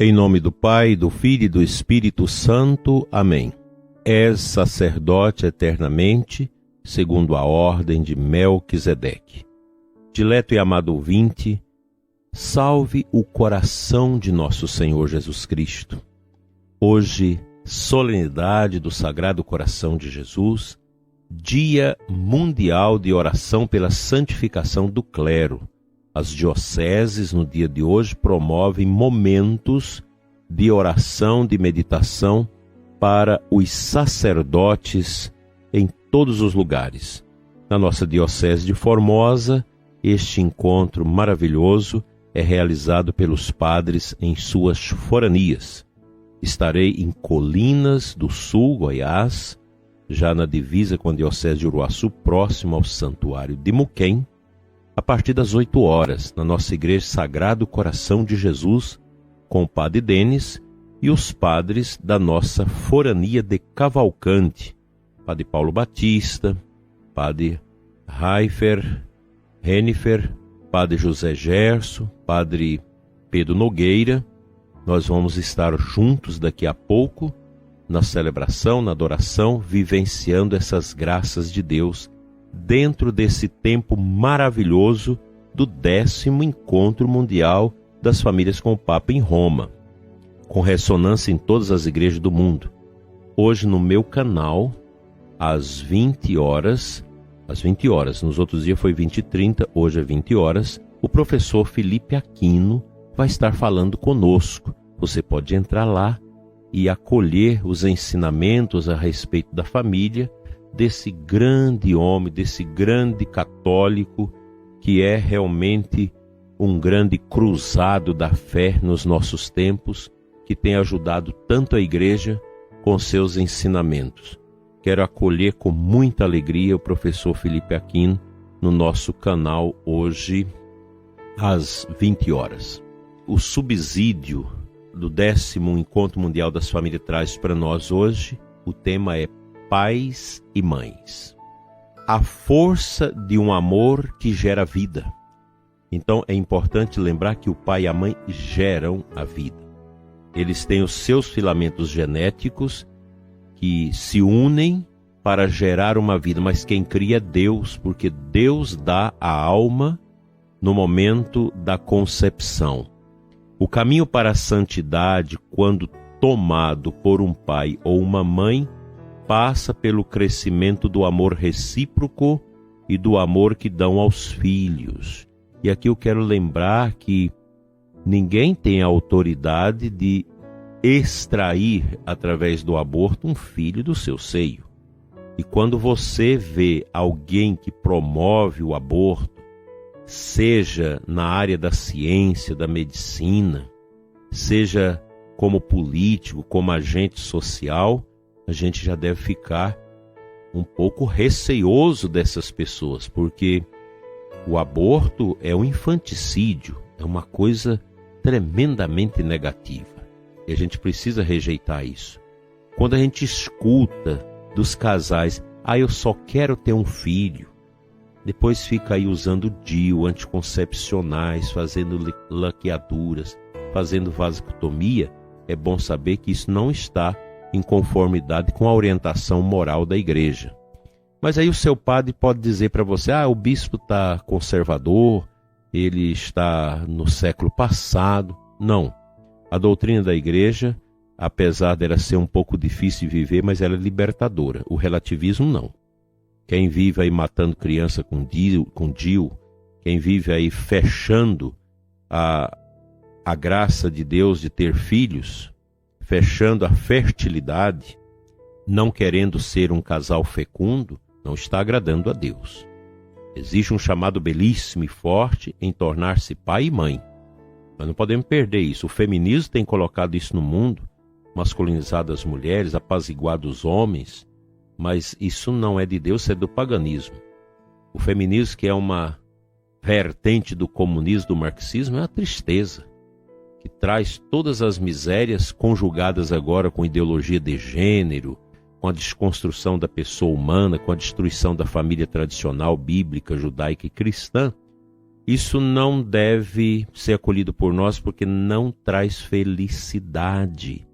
Em nome do Pai, do Filho e do Espírito Santo. Amém. És sacerdote eternamente, segundo a ordem de Melquisedeque. Dileto e amado ouvinte, salve o coração de nosso Senhor Jesus Cristo. Hoje, solenidade do Sagrado Coração de Jesus, Dia Mundial de Oração pela Santificação do Clero. As dioceses, no dia de hoje, promovem momentos de oração, de meditação para os sacerdotes em todos os lugares. Na nossa diocese de Formosa, este encontro maravilhoso é realizado pelos padres em suas foranias. Estarei em Colinas do Sul, Goiás, já na divisa com a diocese de Uruaçu, próximo ao Santuário de Muquem, a partir das 8 horas, na nossa Igreja Sagrado Coração de Jesus, com o Padre Denis e os padres da nossa forania de Cavalcante, Padre Paulo Batista, Padre Renifer, Padre José Gerso, Padre Pedro Nogueira. Nós vamos estar juntos daqui a pouco, na celebração, na adoração, vivenciando essas graças de Deus, dentro desse tempo maravilhoso do 10º Encontro Mundial das Famílias com o Papa em Roma, com ressonância em todas as igrejas do mundo. Hoje no meu canal, às 20 horas, nos outros dias foi 20h30, hoje é 20 horas, o professor Felipe Aquino vai estar falando conosco. Você pode entrar lá e acolher os ensinamentos a respeito da família, desse grande homem, desse grande católico, que é realmente um grande cruzado da fé nos nossos tempos, que tem ajudado tanto a igreja com seus ensinamentos. Quero acolher com muita alegria o professor Felipe Aquino no nosso canal hoje, às 20 horas. O subsídio do 10º Encontro Mundial das Famílias traz para nós hoje, o tema é Pais e Mães. A força de um amor que gera vida. Então é importante lembrar que o pai e a mãe geram a vida. Eles têm os seus filamentos genéticos que se unem para gerar uma vida, mas quem cria é Deus, porque Deus dá a alma no momento da concepção. O caminho para a santidade, quando tomado por um pai ou uma mãe, passa pelo crescimento do amor recíproco e do amor que dão aos filhos. E aqui eu quero lembrar que ninguém tem a autoridade de extrair, através do aborto, um filho do seu seio. E quando você vê alguém que promove o aborto, seja na área da ciência, da medicina, seja como político, como agente social, a gente já deve ficar um pouco receoso dessas pessoas, porque o aborto é um infanticídio, é uma coisa tremendamente negativa. E a gente precisa rejeitar isso. Quando a gente escuta dos casais, eu só quero ter um filho, depois fica aí usando DIU, anticoncepcionais, fazendo laqueaduras, fazendo vasectomia, é bom saber que isso não está em conformidade com a orientação moral da igreja. Mas aí o seu padre pode dizer para você, o bispo está conservador, ele está no século passado. Não. A doutrina da igreja, apesar dela ser um pouco difícil de viver, mas ela é libertadora. O relativismo não. Quem vive aí matando criança com DIU, quem vive aí fechando a graça de Deus de ter filhos, fechando a fertilidade, não querendo ser um casal fecundo, não está agradando a Deus. Existe um chamado belíssimo e forte em tornar-se pai e mãe. Mas não podemos perder isso. O feminismo tem colocado isso no mundo, masculinizado as mulheres, apaziguado os homens, mas isso não é de Deus, isso é do paganismo. O feminismo, que é uma vertente do comunismo, do marxismo, é uma tristeza, que traz todas as misérias conjugadas agora com ideologia de gênero, com a desconstrução da pessoa humana, com a destruição da família tradicional, bíblica, judaica e cristã. Isso não deve ser acolhido por nós porque não traz felicidade.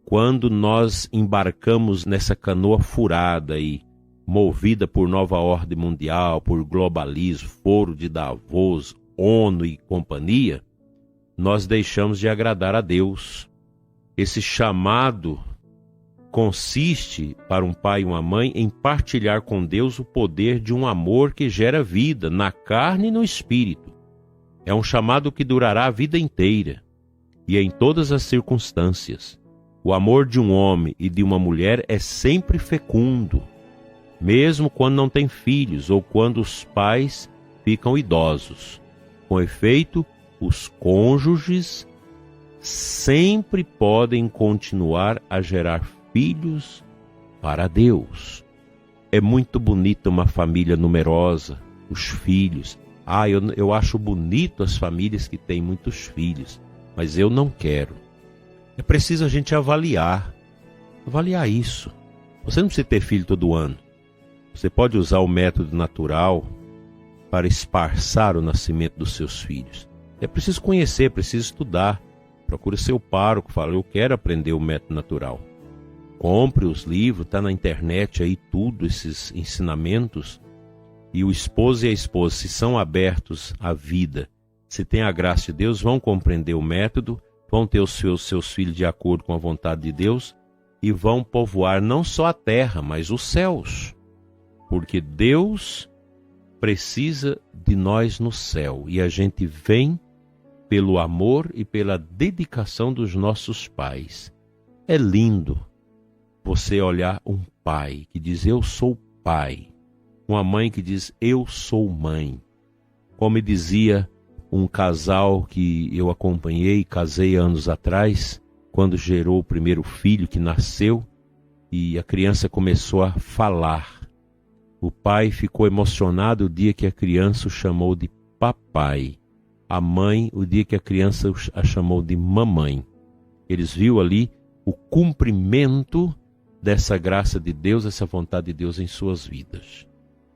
Quando nós embarcamos nessa canoa furada e movida por nova ordem mundial, por globalismo, foro de Davos, ONU e companhia, nós deixamos de agradar a Deus. Esse chamado consiste para um pai e uma mãe em partilhar com Deus o poder de um amor que gera vida na carne e no espírito. É um chamado que durará a vida inteira e em todas as circunstâncias. O amor de um homem e de uma mulher é sempre fecundo, mesmo quando não tem filhos ou quando os pais ficam idosos. Com efeito, os cônjuges sempre podem continuar a gerar filhos para Deus. É muito bonita uma família numerosa, os filhos. Eu acho bonito as famílias que têm muitos filhos, mas eu não quero. É preciso a gente avaliar isso. Você não precisa ter filho todo ano. Você pode usar o método natural para esparçar o nascimento dos seus filhos. É preciso conhecer, é preciso estudar. Procure seu pároco, fala, eu quero aprender o método natural. Compre os livros, está na internet aí tudo, esses ensinamentos. E o esposo e a esposa, se são abertos à vida, se têm a graça de Deus, vão compreender o método, vão ter os seus filhos de acordo com a vontade de Deus e vão povoar não só a terra, mas os céus. Porque Deus precisa de nós no céu e a gente vem pelo amor e pela dedicação dos nossos pais. É lindo você olhar um pai que diz, eu sou pai. Uma mãe que diz, eu sou mãe. Como dizia um casal que eu acompanhei, casei anos atrás, quando gerou o primeiro filho que nasceu e a criança começou a falar. O pai ficou emocionado o dia que a criança o chamou de papai. A mãe, o dia que a criança a chamou de mamãe. Eles viram ali o cumprimento dessa graça de Deus, essa vontade de Deus em suas vidas.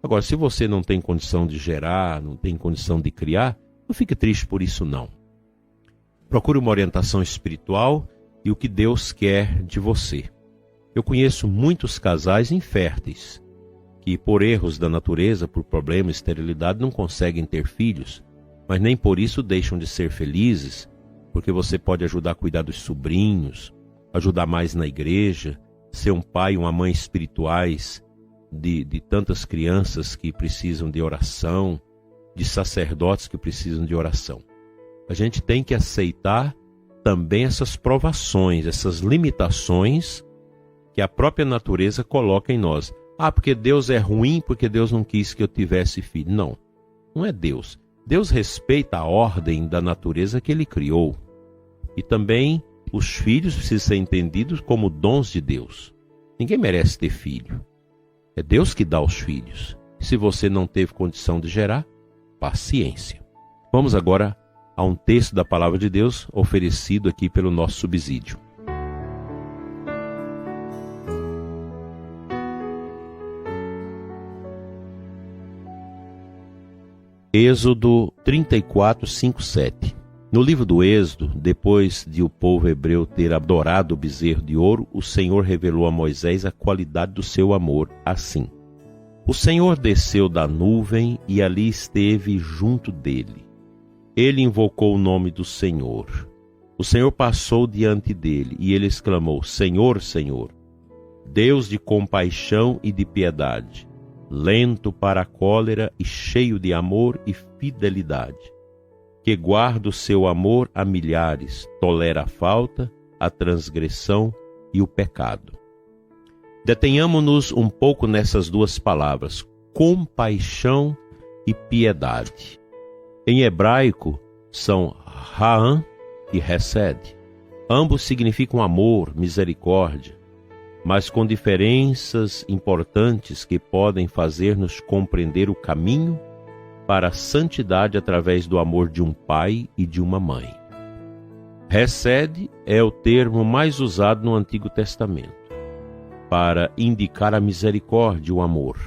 Agora, se você não tem condição de gerar, não tem condição de criar, não fique triste por isso não. Procure uma orientação espiritual e o que Deus quer de você. Eu conheço muitos casais inférteis, que por erros da natureza, por problemas, esterilidade, não conseguem ter filhos, mas nem por isso deixam de ser felizes, porque você pode ajudar a cuidar dos sobrinhos, ajudar mais na igreja, ser um pai e uma mãe espirituais de tantas crianças que precisam de oração, de sacerdotes que precisam de oração. A gente tem que aceitar também essas provações, essas limitações que a própria natureza coloca em nós. Porque Deus é ruim, porque Deus não quis que eu tivesse filho. Não, não é Deus. Deus respeita a ordem da natureza que Ele criou. E também os filhos precisam ser entendidos como dons de Deus. Ninguém merece ter filho. É Deus que dá os filhos. Se você não teve condição de gerar, paciência. Vamos agora a um texto da Palavra de Deus oferecido aqui pelo nosso subsídio. Êxodo 34, 5, 7. No livro do Êxodo, depois de o povo hebreu ter adorado o bezerro de ouro, o Senhor revelou a Moisés a qualidade do seu amor, assim. O Senhor desceu da nuvem e ali esteve junto dele. Ele invocou o nome do Senhor. O Senhor passou diante dele e ele exclamou, Senhor, Senhor, Deus de compaixão e de piedade, lento para a cólera e cheio de amor e fidelidade, que guarda o seu amor a milhares, tolera a falta, a transgressão e o pecado. Detenhamo-nos um pouco nessas duas palavras, compaixão e piedade. Em hebraico são Ra'am e Hesed. Ambos significam amor, misericórdia, mas com diferenças importantes que podem fazer-nos compreender o caminho para a santidade através do amor de um pai e de uma mãe. Hesed é o termo mais usado no Antigo Testamento para indicar a misericórdia e o amor.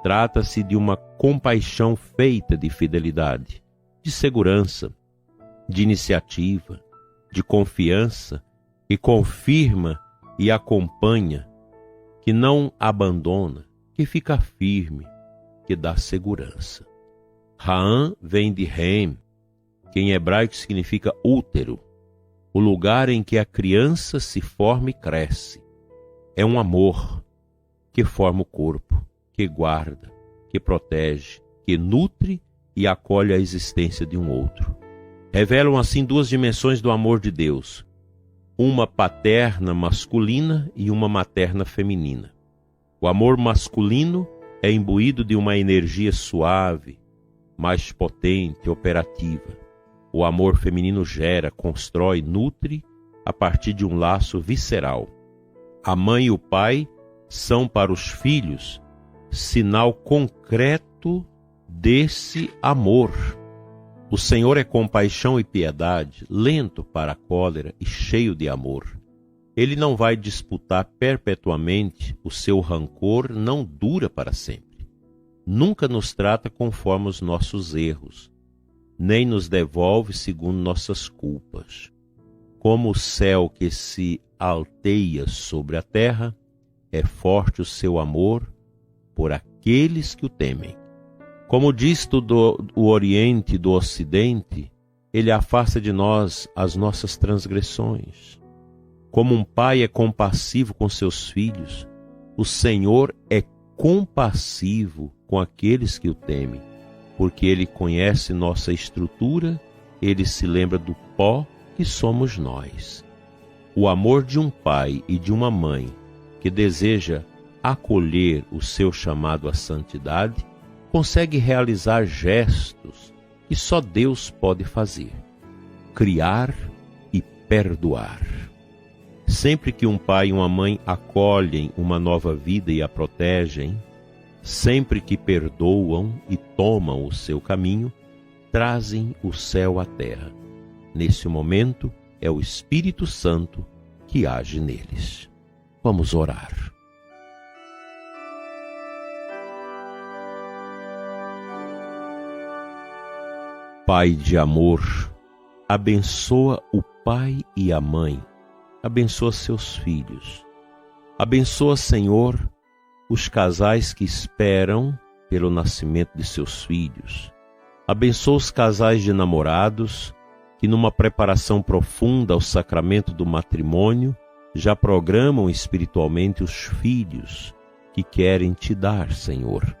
Trata-se de uma compaixão feita de fidelidade, de segurança, de iniciativa, de confiança, que confirma e acompanha, que não abandona, que fica firme, que dá segurança. Ra'am vem de Rem, que em hebraico significa útero, o lugar em que a criança se forma e cresce. É um amor que forma o corpo, que guarda, que protege, que nutre e acolhe a existência de um outro. Revelam assim duas dimensões do amor de Deus, uma paterna masculina e uma materna feminina. O amor masculino é imbuído de uma energia suave, mais potente, operativa. O amor feminino gera, constrói, nutre a partir de um laço visceral. A mãe e o pai são para os filhos sinal concreto desse amor. O Senhor é compaixão e piedade, lento para a cólera e cheio de amor. Ele não vai disputar perpetuamente, o seu rancor não dura para sempre. Nunca nos trata conforme os nossos erros, nem nos devolve segundo nossas culpas. Como o céu que se alteia sobre a terra, é forte o seu amor por aqueles que o temem. Como disto o Oriente e do Ocidente, ele afasta de nós as nossas transgressões. Como um pai é compassivo com seus filhos, o Senhor é compassivo com aqueles que o temem, porque ele conhece nossa estrutura, ele se lembra do pó que somos nós. O amor de um pai e de uma mãe que deseja acolher o seu chamado à santidade, consegue realizar gestos que só Deus pode fazer: criar e perdoar. Sempre que um pai e uma mãe acolhem uma nova vida e a protegem, sempre que perdoam e tomam o seu caminho, trazem o céu à terra. Nesse momento, é o Espírito Santo que age neles. Vamos orar. Pai de amor, abençoa o pai e a mãe, abençoa seus filhos. Abençoa, Senhor, os casais que esperam pelo nascimento de seus filhos. Abençoa os casais de namorados que, numa preparação profunda ao sacramento do matrimônio, já programam espiritualmente os filhos que querem te dar, Senhor.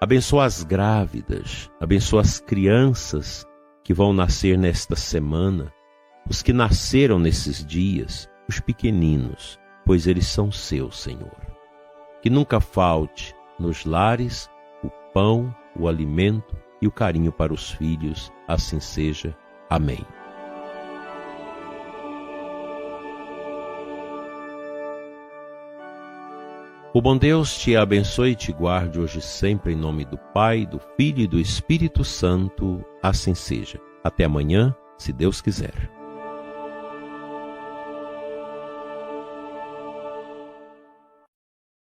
Abençoa as grávidas, abençoa as crianças que vão nascer nesta semana, os que nasceram nesses dias, os pequeninos, pois eles são seus, Senhor. Que nunca falte nos lares o pão, o alimento e o carinho para os filhos, assim seja. Amém. O bom Deus te abençoe e te guarde hoje e sempre, em nome do Pai, do Filho e do Espírito Santo, assim seja. Até amanhã, se Deus quiser.